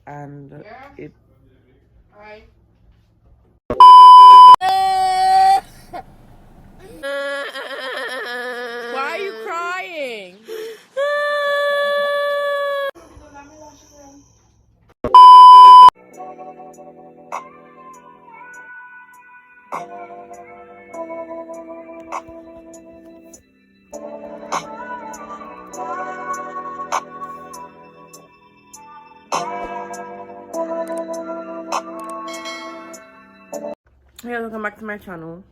and it. Why are you crying? Hey, welcome back to my channel.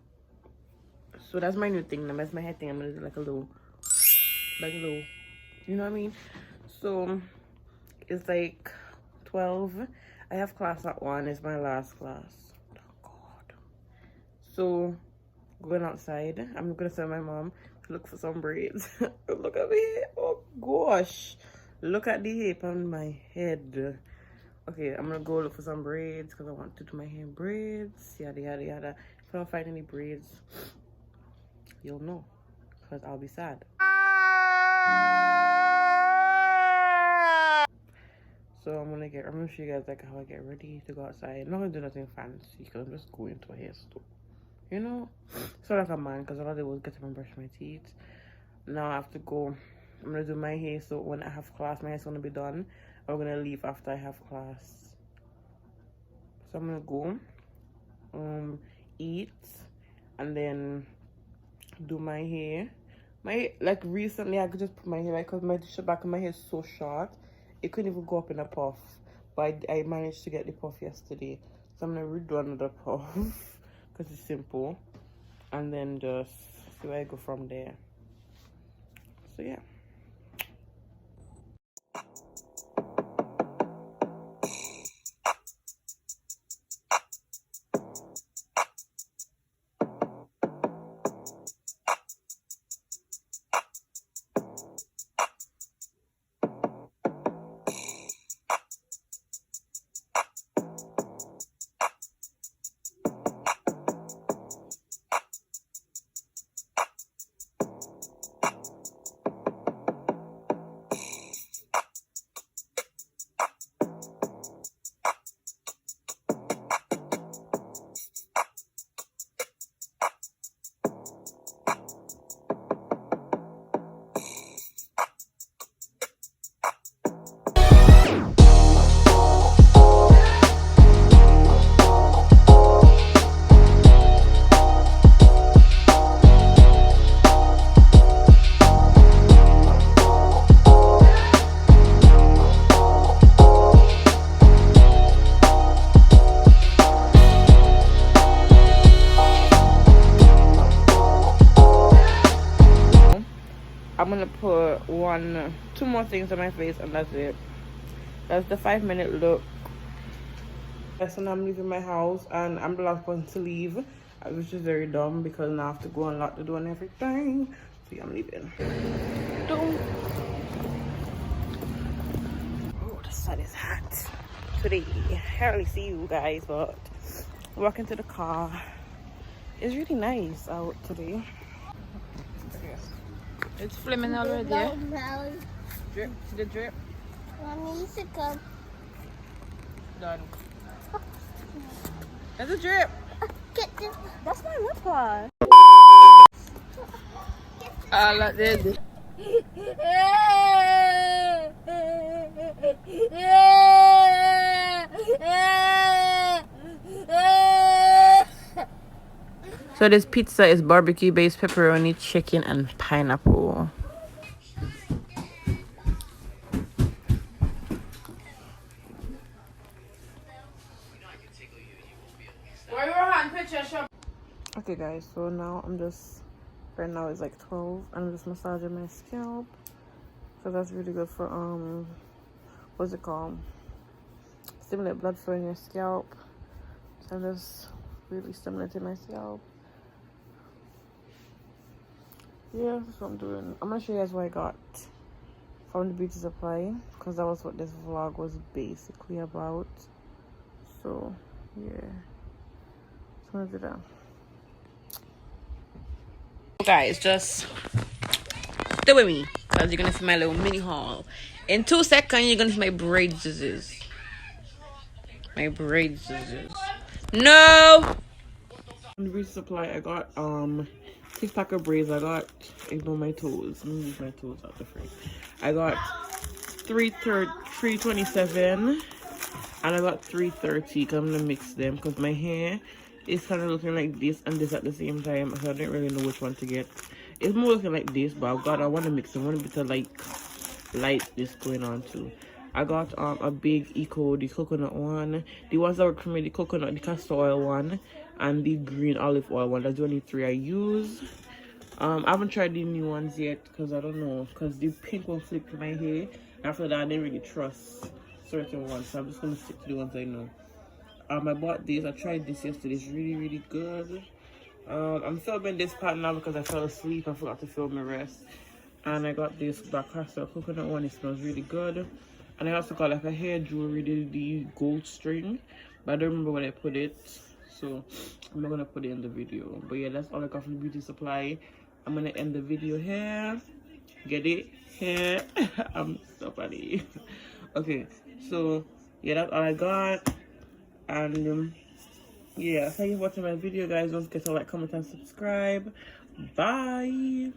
So that's my new thing. That's my head thing. I'm gonna do like a little, you know what I mean? So it's like 12. I have class at 1. It's my last class. Oh God. So going outside. I'm gonna tell my mom to look for some braids. Look at me. Oh gosh. Look at the hair on my head. Okay, I'm gonna go look for some braids because I want to do my hair in braids. Yada yada yada. If I don't find any braids, you'll know, because I'll be sad. So I'm gonna show you guys like how I get ready to go outside. I'm not gonna do nothing fancy because I'm just going to a hair store. You know? It's not like a man because all I did was get up and brush my teeth. Now I have to go. I'm gonna do my hair, so when I have class, my hair's gonna be done. I'm gonna leave after I have class. So I'm gonna go eat and then do my hair. Like recently I could just put my hair, like, because my back of my hair is so short it couldn't even go up in a puff, but I managed to get the puff yesterday. So I'm gonna redo another puff because it's simple, and then just see where I go from there. So yeah. I'm gonna put two more things on my face and that's it. That's the 5-minute look. Yes, and I'm leaving my house and I'm the last one to leave, which is very dumb because now I have to go and lock the door and everything. So yeah, I'm leaving. Oh, the sun is hot today. I hardly see you guys, but walking to the car. It's really nice out today. It's flaming already, yeah? Drip, the drip. Mommy, you should come. Done. There's a drip. Get this. That's my ripper. Like this. So this pizza is barbecue based pepperoni, chicken, and pineapple. Okay guys, so now right now it's like 12 and I'm just massaging my scalp because that's really good for what's it called, stimulate blood flow in your scalp. So I'm just really stimulating my scalp. Yeah, that's what I'm doing. I'm gonna show you guys what I got from the beauty supply because that was what this vlog was basically about. So yeah, so I'm gonna do that. Guys, just stay with me because you're gonna see my little mini haul. In 2 seconds you're gonna see my braids. My braids is just... No! On the beauty supply, I got 6-pack of braids. I got, ignore my toes. Let me move my toes out the frame. I got 327 and I got 330 because I'm gonna mix them because my hair is kind of looking like this and this at the same time, so I didn't really know which one to get. It's more looking like this, but I want to mix them. I want a bit of like lightness going on too. I got a big the coconut one, the ones that were for me, the coconut, the castor oil one, and the green olive oil one. That's the only 3 I use. I haven't tried the new ones yet because I don't know, because the pink one flipped my hair. After that, I didn't really trust certain ones, so I'm just gonna stick to the ones I know. I bought this. I tried this yesterday. It's really good. I'm filming this part now because I fell asleep. I forgot to film the rest. And I got this black castor coconut one. It smells really good. And I also got like a hair jewelry, the gold string, but I don't remember where I put it, so I'm not gonna put it in the video. But yeah, that's all I got from the beauty supply. I'm gonna end the video here. Get it? Here. I'm so funny. Okay, so yeah, that's all I got. And yeah, thank you for watching my video, guys. Don't forget to like, comment, and subscribe. Bye.